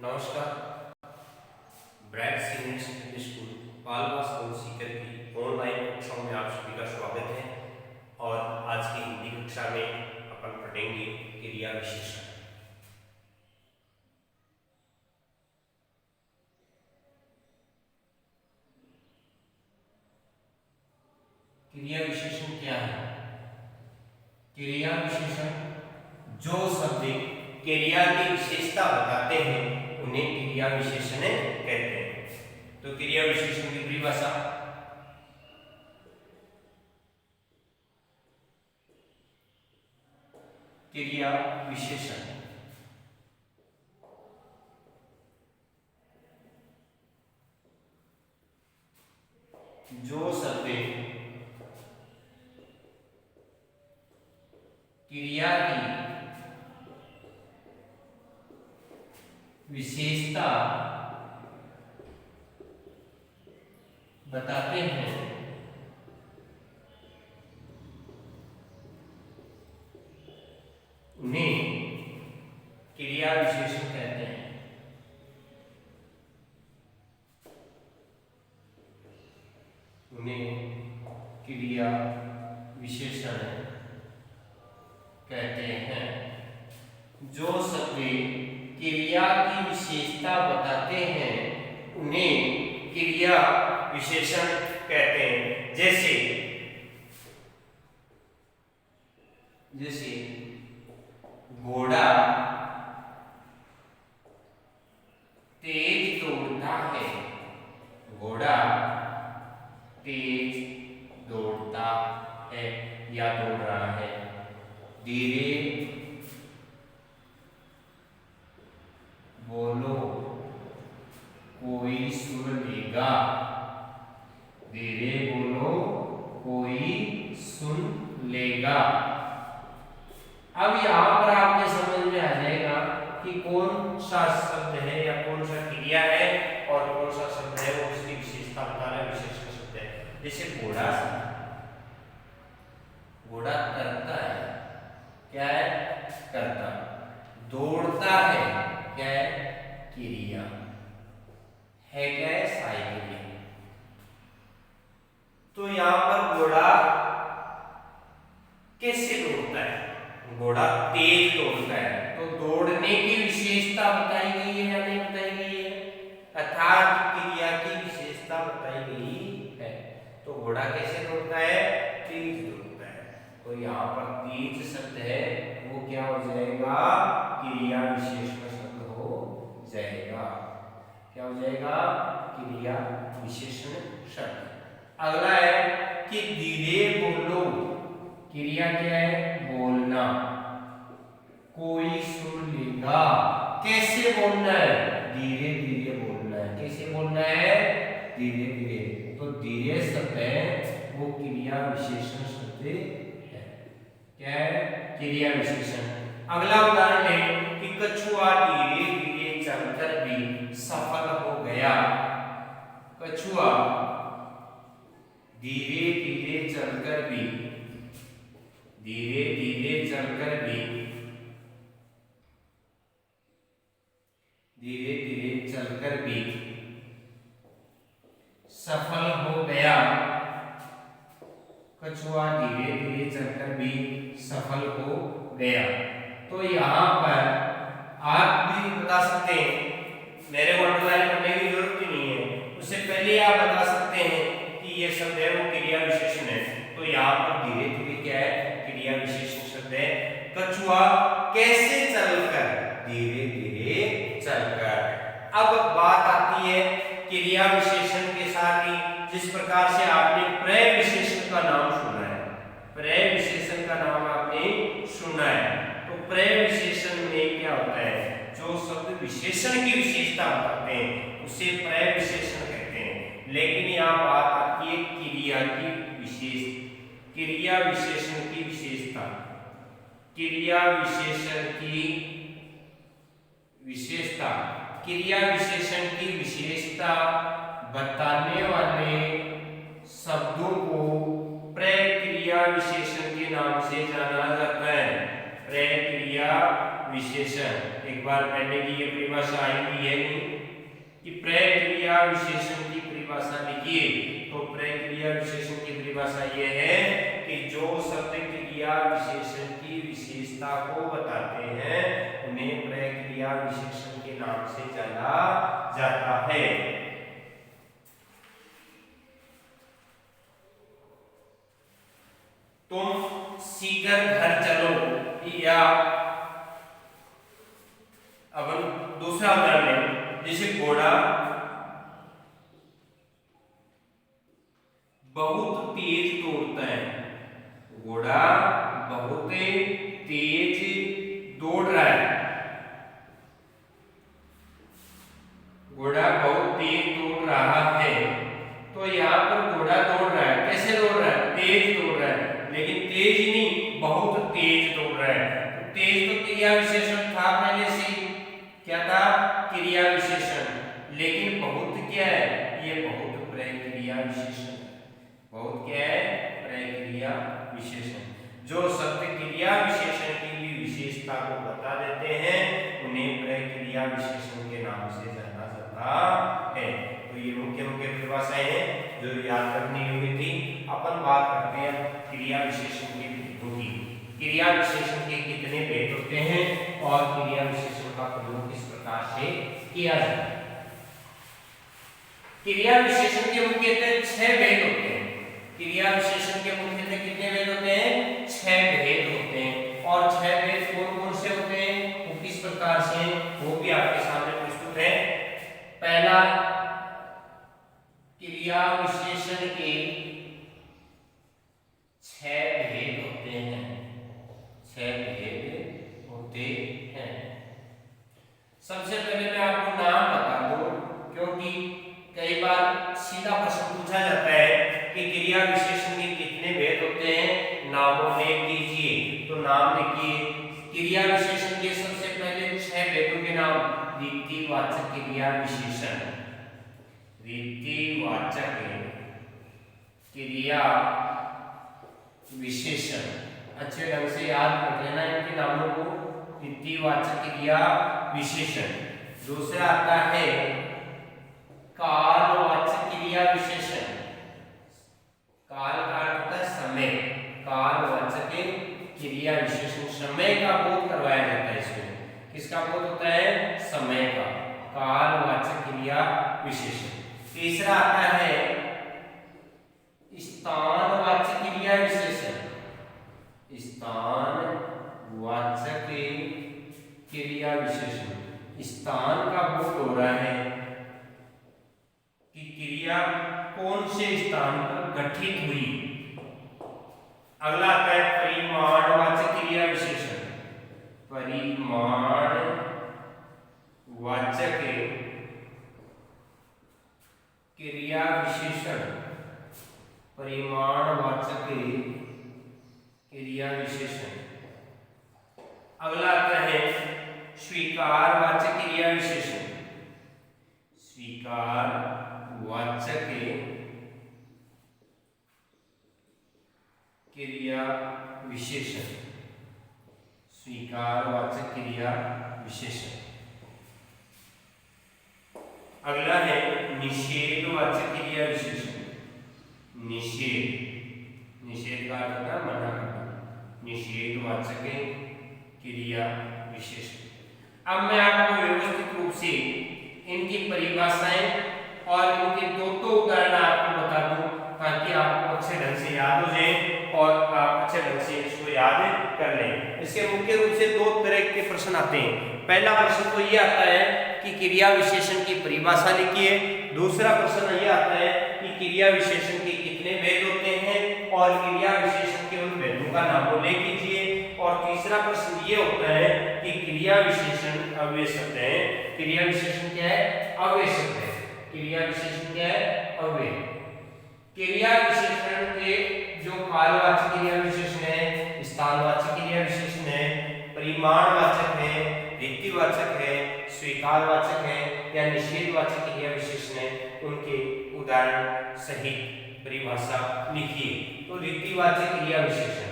नमस्कार। Bright senior secondary school Palwa school Sikar की online कक्षाओं में आप सभी का स्वागत है। और आज की हिंदी कक्षा में अपन पढ़ेंगे क्रिया विशेषण। क्रिया विशेषण क्या है? क्रिया विशेषण जो शब्द क्रिया की विशेषता बताते हैं उन्हें क्रिया विशेषण कहते हैं। तो क्रिया विशेषण की परिभाषा, क्रिया विशेषण जो शब्द क्रिया की विशेषता बताते हैं उन्हें क्रिया विशेषण कहते हैं। उन्हें क्रिया विशेषण कहते हैं। जो शब्द क्रिया की विशेषता बताते हैं उन्हें क्रिया विशेषण कहते हैं। जैसे घोड़ा तेज दौड़ता है। घोड़ा तेज दौड़ता है या दौड़ रहा है। धीरे बोलो कोई सुन लेगा। धीरे बोलो कोई सुन लेगा। अब यहाँ पर आपके समझ में आ जाएगा कि कौन सा शब्द है या कौन सा क्रिया है और कौन सा शब्द है वो उसकी विशेषता बता रहा है, विशेषण शब्द है। जैसे घोड़ा करता है, क्या है? करता। दौड़ता है, क्या है? क्रिया है, क्या है? साइकिल। तो यहाँ पर घोड़ा कैसे दौड़ता है? घोड़ा तेज दौड़ता है। तो दौड़ने की विशेषता बताई गई है या नहीं बताई गई है? अर्थात क्रिया की विशेषता बताई गई है। तो घोड़ा कैसे दौड़ता है? तेज दौड़ता है। तो यहाँ पर तेज शब्द है वो क्या हो जाएगा? क्रिया विशेषण शब्द हो जाएगा। क्या हो जाएगा? क्रिया विशेषण शब्द। अगला है कि धीरे बोलो। क्रिया क्या है? बोलना। कोई सुन लेगा। कैसे बोलना है? धीरे धीरे बोलना है। कैसे बोलना है? धीरे धीरे। तो धीरे शब्द है वो क्रिया विशेषण शब्द है। क्या है? क्रिया विशेषण। अगला उदाहरण है कि कछुआ धीरे धीरे चलकर भी सफल हो गया। कछुआ धीरे धीरे चलकर भी, धीरे धीरे चलकर भी, धीरे धीरे चलकर भी सफल हो गया। कछुआ धीरे धीरे चलकर भी सफल हो गया। तो यहाँ पर आप भी बता सकते हैं, मेरे को अंडरलाइन करने की जरूरत ही नहीं है, उससे पहले आप बता सकते हैं कि ये शब्द है वो क्रिया विशेषण है। तो यहाँ पर धीरे धीरे क्या है? क्रिया विशेषण शब्द है। कछुआ कैसे चलकर? धीरे धीरे चलकर। अब बात आती है क्रिया विशेषण के साथ ही जिस प्रकार से आपने प्रत्यय विशेषण का नाम सुना है, प्रत्यय विशेषण का नाम आपने सुना है, तो प्रत्यय विशेषण में क्या होता है? जो शब्द विशेषण की विशेषता बताते हैं उसे प्रत्यय विशेषण कहते हैं। लेकिन यहाँ बात आती है क्रिया की क्रिया विशेषण की विशेषता। क्रिया विशेषण की विशेषता, क्रिया विशेषण की विशेषता बताने वाले शब्दों को प्रक्रिया विशेषण के नाम से जाना जाता है। प्रक्रिया विशेषण। एक बार पहले की ये परिभाषा आई हुई है कि प्रक्रिया विशेषण की परिभाषा लिखिए। तो प्रक्रिया विशेषण की परिभाषा ये है कि जो शब्द क्रिया विशेषण की विशेषता को बताते हैं उन्हें प्रक्रिया विशेषण के नाम से जाना जाता है। तुम सीकर घर चलो, या अब दूसरा उदाहरण लें, जैसे घोड़ा बहुत तेज दौड़ता है। घोड़ा बहुत तेज दौड़ रहा है। घोड़ा बहुत तेज दौड़ रहा है। तो यहाँ पर घोड़ा दौड़ रहा है, कैसे दौड़ रहा है? तेज दौड़ रहा है, लेकिन तेज नहीं, बहुत तेज दौड़ रहा है। तो तेज तो क्रिया विशेषण था पहले से, क्या था? क्रिया विशेषण। लेकिन बहुत क्या है? ये बहुत प्रक्रिया विशेषण। बहुत क्या है? प्रक्रिया विशेषण। जो शब्द क्रिया विशेषण की भी विशेषता को बता देते हैं उन्हें प्रक्रिया विशेषण के नाम से जाना जाता है। तो ये मुख्य मुख्य परिभाषाएं हैं जो याद रखनी होगी थी। अपन बात करते हैं क्रिया विशेषण के भेदों की। क्रिया विशेषण के कितने भेद होते हैं और क्रिया विशेषण का प्रयोग किस प्रकार से किया जाता है? क्रिया विशेषण के मुख्यतः 6 भेद होते हैं। क्रिया विशेषण के मुख्यतः कितने भेद होते हैं? 6 भेद होते हैं। और 6 भेद कौन कौन से होते हैं, वो किस प्रकार से, वो भी आपके सामने प्रस्तुत है। पहला, क्रिया विशेषण के 6 भेद होते हैं। 6 भेद होते हैं। सबसे पहले मैं आपको नाम बता दूं, क्योंकि कई बार सीधा प्रश्न पूछा जाता है कि क्रिया विशेषण के कितने भेद होते हैं, नामों में कीजिए। तो नाम लिखिए। क्रिया विशेषण के सबसे पहले 6 भेदों के नाम। रीतिवाचक क्रिया विशेषण, रीतिवाचक क्रिया विशेषण। अच्छे ढंग से याद कर लेना इनके नामों को। रीतिवाचक क्रिया विशेषण। दूसरा आता है कालवाचक क्रिया विशेषण। काल का अर्थ होता है समय। कालवाचक क्रिया विशेषण, समय का बोध करवाया जाता है इसमें। किसका बोध होता है? समय का। कालवाचक क्रिया विशेषण। तीसरा आता है स्थानवाचक क्रिया विशेषण। स्थानवाचक क्रिया विशेषण। स्थान का बोध हो रहा है कि क्रिया कौन से स्थान पर घटित हुई। अगला आता है परिमाणवाचक क्रिया विशेषण। परिमाणवाचक क्रिया विशेषण। परिमाणवाचक क्रिया विशेषण। अगला आता है स्वीकारवाचक क्रिया विशेषण। स्वीकारवाचक क्रिया विशेषण। स्वीकारवाचक क्रिया विशेषण। अगला है निषेधवाचक क्रिया विशेषण। निषेध, निषेध का अर्थ होता है मना करना। निषेधवाचक क्रिया विशेषण। अब मैं आपको व्यवस्थित रूप से इनकी परिभाषाएं और इनके दो उदाहरण आपको बता दूं ताकि आपको अच्छे ढंग से याद हो जाए और आप अच्छे ढंग से इसको याद कर लें। इसके मुख्य रूप से 2 तरह के प्रश्न आते हैं। पहला प्रश्न तो ये आता है कि क्रिया विशेषण की परिभाषा लिखिए। दूसरा प्रश्न ये आता है कि क्रिया विशेषण के कितने भेद होते हैं और क्रिया विशेषण के उन भेदों का नाम उल्लेख कीजिए। और तीसरा प्रश्न ये होता है कि क्रिया विशेषण अव्यय शब्द है। क्रिया विशेषण क्या है? अव्यय शब्द है। क्रिया विशेषण क्या है? अव्यय। क्रिया विशेषण के जो कालवाचक क्रिया विशेषण है, स्थानवाचक क्रिया विशेषण है, परिमाणवाचक है, रीतिवाचक है, स्वीकारवाचक है या निषेधवाचक क्रिया विशेषण है, उनके उदाहरण सहित परिभाषा लिखिए। तो रीतिवाचक क्रिया विशेषण,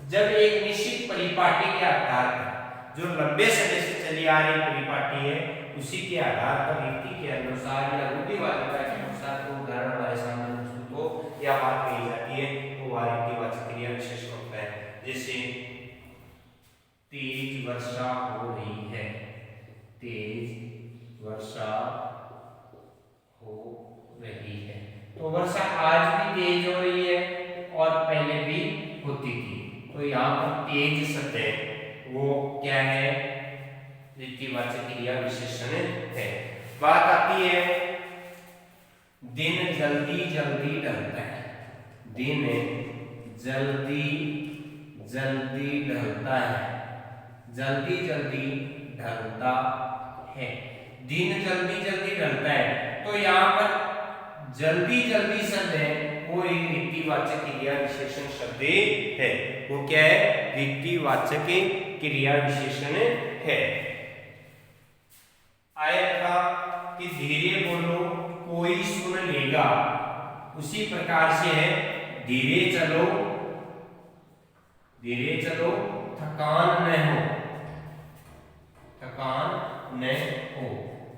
जब एक निश्चित परिपाटी के आधार पर जो लंबे समय से चली आ रही परिपाटी है उसी के आधार पर रीति के अनुसार या रूढ़िवादिता के अनुसार तो उदाहरण हमारे सामने प्रस्तुत हो या बात कही जाती है तो वह रीतिवाचक क्रिया विशेषण होता है। जैसे तेज वर्षा हो रही है, तेज वर्षा हो रही है, तो वर्षा आज भी तेज हो रही है और पहले भी होती थी, तो यहाँ पर तेज शब्द है वो क्या है, रीतिवाचक क्रिया विशेषण है। बात आती है दिन जल्दी जल्दी ढलता है, दिन जल्दी जल्दी ढलता है, जल्दी जल्दी ढलता है, दिन जल्दी जल्दी ढलता है, तो यहाँ पर जल्दी जल्दी शब्द है वो एक रीतिवाचक क्रिया विशेषण शब्द है। वो क्या है, रीतिवाचक क्रिया विशेषण है। आया था कि धीरे बोलो कोई सुन लेगा, उसी प्रकार से है धीरे चलो, धीरे चलो थकान न हो, थकान न हो,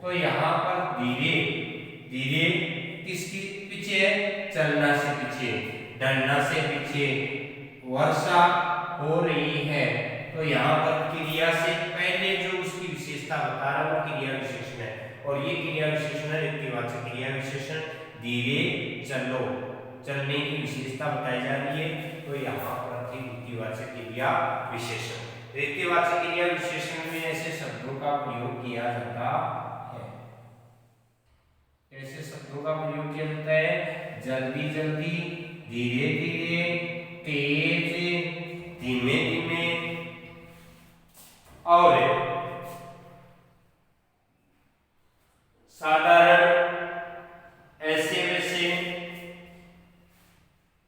तो यहाँ पर धीरे धीरे किसके पीछे है, चलना से पीछे, ढलना से पीछे, वर्षा हो रही है, तो यहाँ पर क्रिया से पहले जो उसकी विशेषता बता रहा है वो क्रिया विशेषण है, और ये क्रिया विशेषण है रीतिवाचक क्रिया विशेषण। धीरे चलो, चलने की विशेषता बताई जा रही है, तो यहाँ पर रीतिवाचक क्रिया विशेषण। रीतिवाचक क्रिया विशेषण में ऐसे शब्दों का प्रयोग किया जाता है, ऐसे शब्दों का प्रयोग किया जाता है जल्दी जल्दी, धीरे धीरे, तेज, धीमे धीमे, और साधारण, ऐसे वैसे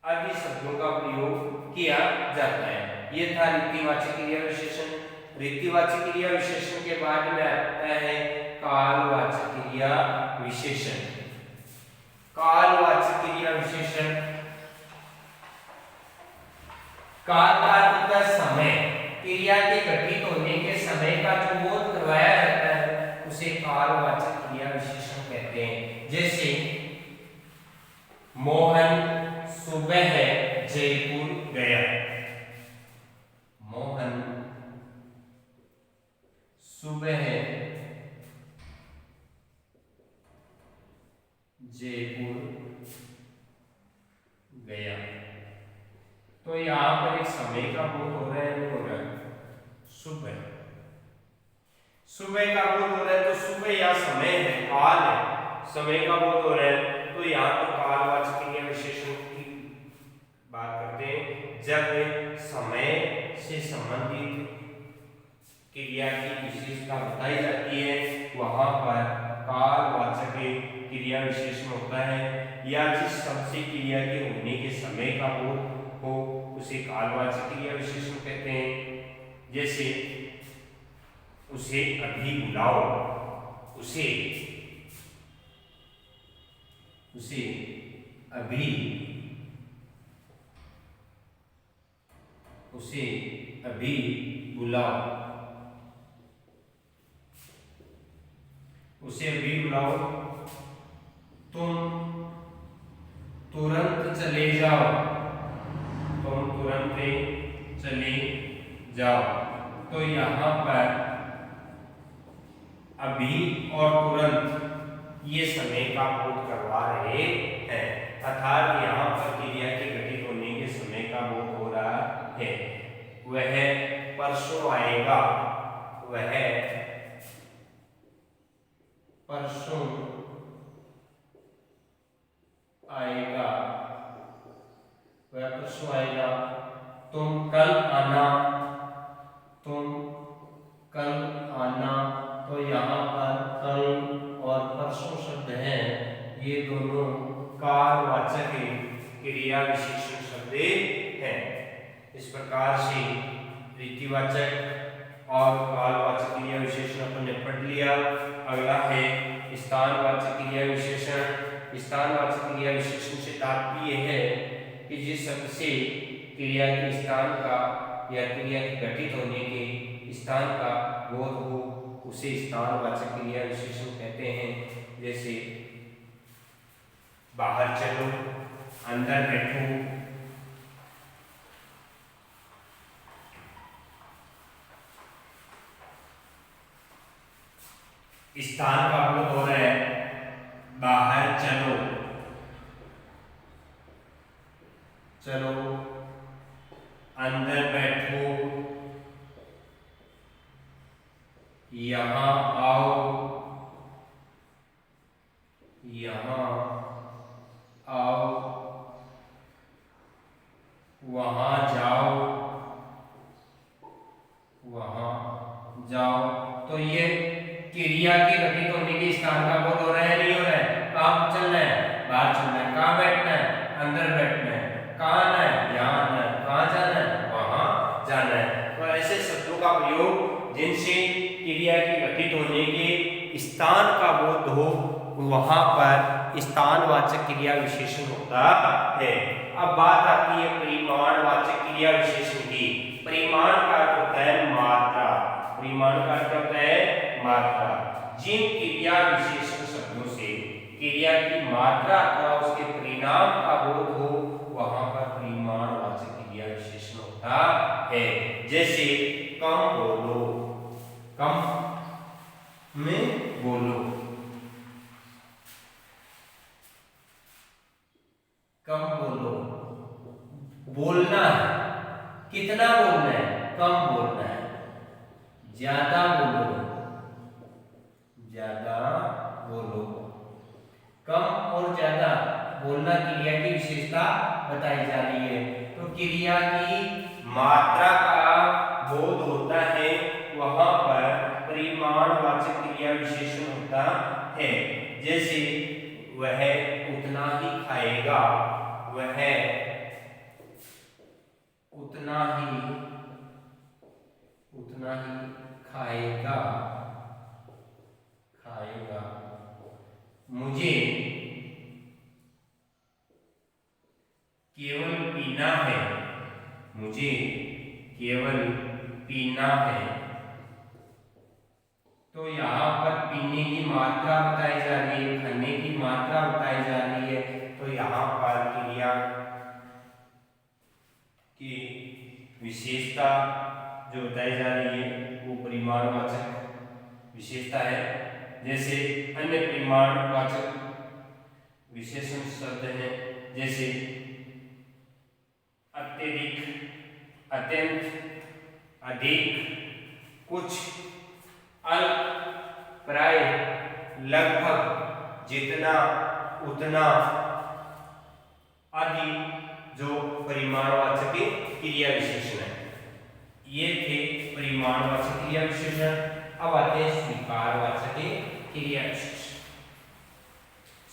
आदि शब्दों का प्रयोग किया जाता है। यह था रीतिवाचक क्रिया विशेषण। रीतिवाचक क्रिया विशेषण के बाद में आता है कालवाचक क्रिया विशेषण। कालवाचक क्रिया विशेषण, काल का अर्थ है समय, क्रिया के घटित होने के समय का जो बोध करवाया जाता है उसे कालवाचक क्रिया विशेषण कहते हैं। जैसे मोहन सुबह जयपुर गया, मोहन सुबह जयपुर गया, तो यहाँ पर एक समय का बोध हो रहा है, हो रहा है सुबह, सुबह का बोध हो रहा है, तो सुबह या समय है, काल है, समय का बोध हो रहा है, तो यहाँ पर कालवाचक क्रिया विशेषण की बात करते हैं। जब समय से संबंधित क्रिया की विशेषता बताई जाती है वहां पर कालवाचक क्रिया विशेषण होता है, या जिस शब्द से क्रिया के होने के समय का बोध हो उसे कालवाचक क्रिया विशेषण कहते हैं। जैसे उसे अभी बुलाओ, उसे उसे अभी, उसे अभी बुलाओ, उसे अभी बुलाओ, तुम तुरंत चले जाओ, तुम तुरंत चले जाओ, तो यहाँ पर अभी और तुरंत ये समय का बोध करवा रहे हैं, अर्थात यहाँ पर क्रिया के घटित होने के समय का बोध हो रहा है। वह परसों आएगा, वह परसों आएगा, वह परसों आएगा, तुम कल आना, तुम कल आना, तो यहाँ पर कल और परसों शब्द हैं, ये दोनों कालवाचक क्रिया विशेषण शब्द हैं। इस प्रकार से रीतिवाचक और कालवाचक क्रिया विशेषण अपन ने पढ़ लिया। अगला है स्थानवाचक क्रिया विशेषण। स्थानवाचक क्रिया विशेषण से तात्पर्य है कि जिस शब्द से क्रिया के स्थान का या क्रिया के घटित होने के स्थान का बोध हो उसे स्थानवाचक क्रिया विशेषण कहते हैं। जैसे बाहर चलो, अंदर बैठो, स्थान का बोध हो रहा है, बाहर चलो, चलो, अंदर बैठो, यहाँ आओ, यहाँ आओ, वहां जाओ, वहां जाओ। तो ये क्रिया के घटित होने के स्थान का बोध हो रहा है, नहीं हो रहा है? कहाँ चलना है? बाहर चलना है। कहाँ बैठना है? अंदर बैठना है। कहाँ आना है? यहाँ आना है। कहाँ जाना है? वहां जाना है। तो ऐसे शब्दों का प्रयोग जिनसे क्रिया के घटित होने के स्थान का बोध हो वहां पर स्थानवाचक क्रिया विशेषण होता है। अब बात आती है परिमाणवाचक क्रिया विशेषण की। परिमाण का अर्थ होता है मात्रा। परिमाण का अर्थ होता है मात्रा। जिन क्रिया विशेषण शब्दों से क्रिया की मात्रा अथवा उसके परिणाम का बोध हो वहां पर परिमाणवाचक क्रिया विशेषण होता है। जैसे कम बोलो, कम में बोलो, कम बोलो, बोलना है, कितना बोलना है? कम बोलना है। ज्यादा बोलो, ज्यादा बोलो। कम और ज्यादा बोलना क्रिया की विशेषता बताई जा रही है। तो क्रिया की मात्रा का बोध होता है वहां पर परिमाणवाचक क्रिया विशेषण होता है। जैसे वह उतना ही खाएगा, वह उतना ही खाएगा, खाएगा। मुझे केवल पीना है, मुझे केवल पीना है। तो यहाँ पर पीने की मात्रा बताई जा रही है, खाने की मात्रा बताई जा रही है। तो यहाँ पर क्रिया की विशेषता जो बताई जा रही है वो परिमाणवाचक विशेषता है। जैसे अन्य परिमाणवाचक विशेषण शब्द हैं, जैसे अत्यधिक, अत्यंत, अधिक, कुछ, अल्प, प्राय, लगभग, जितना, उतना आदि जो परिमाणवाचक क्रिया विशेषण है। ये थे परिमाणवाचक क्रिया विशेषण। अब आते हैं स्वीकारवाचक क्रिया विशेषण।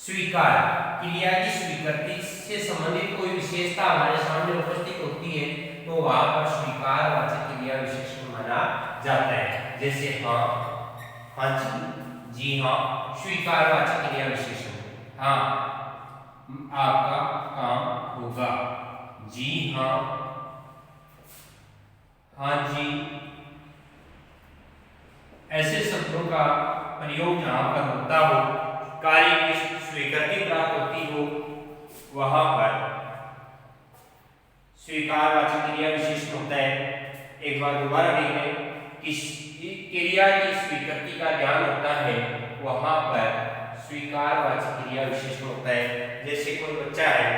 स्वीकार, क्रिया की स्वीकृति से संबंधित कोई विशेषता हमारे सामने उपस्थित होती है तो वहां पर स्वीकारवाचक क्रिया विशेषण माना जाता है। जैसे हाँ, हाँ जी, जी हाँ, स्वीकारवाचक क्रिया विशेषण। हाँ, आपका काम होगा। जी हाँ, हाँ जी। ऐसे शब्दों का प्रयोग जहां पर होता हो, कार्य की स्वीकृति प्राप्त होती हो, वहां पर स्वीकारवाचक क्रिया विशेषण होता है। एक बार दोबारा देख लें, किसी क्रिया की स्वीकृति का ज्ञान होता है वहां पर स्वीकारवाचक क्रिया विशेषण होता है। जैसे कोई बच्चा है,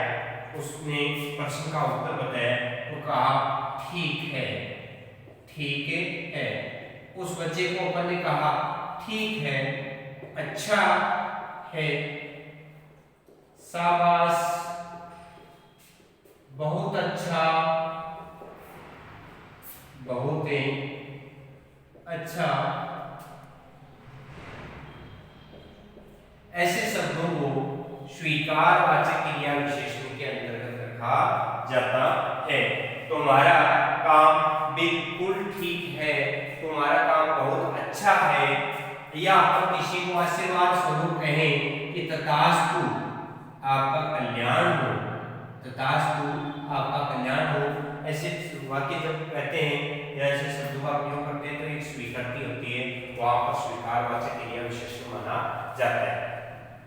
उसने प्रश्न का उत्तर बताया तो कहा ठीक है, ठीक है। उस बच्चे को अपन ने कहा ठीक है, अच्छा है, शाबाश, बहुत अच्छा, बहुत अच्छा। ऐसे शब्दों को स्वीकारवाचक क्रिया विशेषण के अंतर्गत रखा जाता है। तुम्हारा काम बिल्कुल ठीक है, तुम्हारा काम बहुत अच्छा है, या आप किसी को आशीर्वाद स्वरूप कहें कि तथास्तु आपका कल्याण हो, तथास्तु आपका कल्याण हो। ऐसे वाक्य जब कहते हैं या ऐसे शब्दों का प्रयोग करते हैं तो एक वहां पर स्वीकारवाचक क्रिया विशेषण माना जाता है।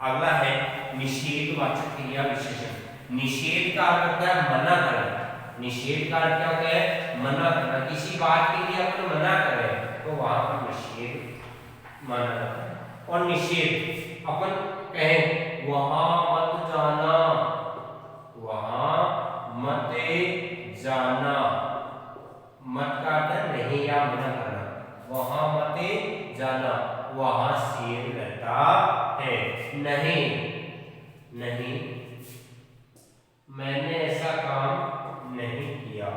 अगला है निषेधवाचक क्रिया विशेषण। निषेध का अर्थ होता है मना करना। निषेध का अर्थ क्या होता है? मना करना। किसी बात के लिए अपन मना करें तो वहां पर निषेध माना जाता है। और निषेध अपन कहें वहां मत जाना, वहां मत जाना, मत का अर्थ नहीं या मना करना। वहां मत जाना, वहां शेर रहता है। नहीं, नहीं, मैंने ऐसा काम नहीं किया।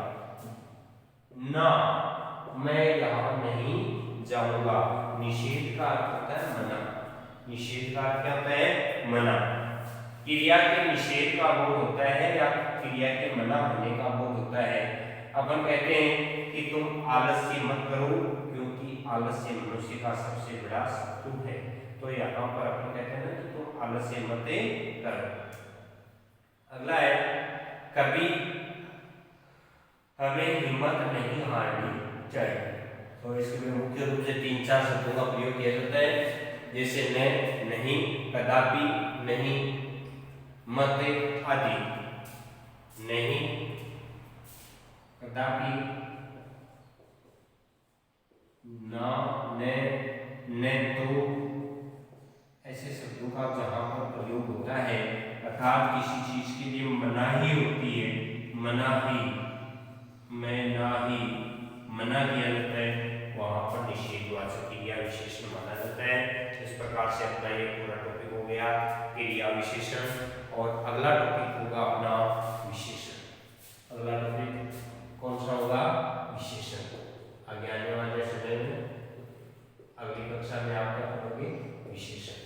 ना, मैं यहां नहीं जाऊंगा। निषेध का अर्थ होता है मना। निषेध का अर्थ क्या होता है? मना। क्रिया के निषेध का बोध होता है या क्रिया के मना होने का बोध होता है। अपन कहते हैं कि तुम आलस्य मत करो क्योंकि आलस्य मनुष्य का सबसे बड़ा शत्रु है। तो यहाँ पर अपन कहते हैं ना कि तुम आलस्य मत करो। अगला है कभी हमें हिम्मत नहीं हारनी चाहिए। तो इसमें मुख्य रूप से 3-4 शब्दों का प्रयोग किया जाता है, जैसे न, नहीं, कदापि, नहीं, मत आदि। नहीं, कदापि, ना, न तो, ऐसे शब्दों का जहां पर प्रयोग होता है अर्थात किसी चीज के लिए मनाही होती है, मनाही, मैं ना ही, मना किया जाता है, वहां पर निषेधवाचक क्रिया विशेषण माना जाता है। इस प्रकार से अपना ये पूरा टॉपिक हो गया क्रिया विशेषण। और अगला टॉपिक होगा अपना विशेषण। अगला टॉपिक कौन सा होगा? विशेषण। आगे आने वाले समय में अगली कक्षा में आप क्या पढ़ोगे? विशेषण।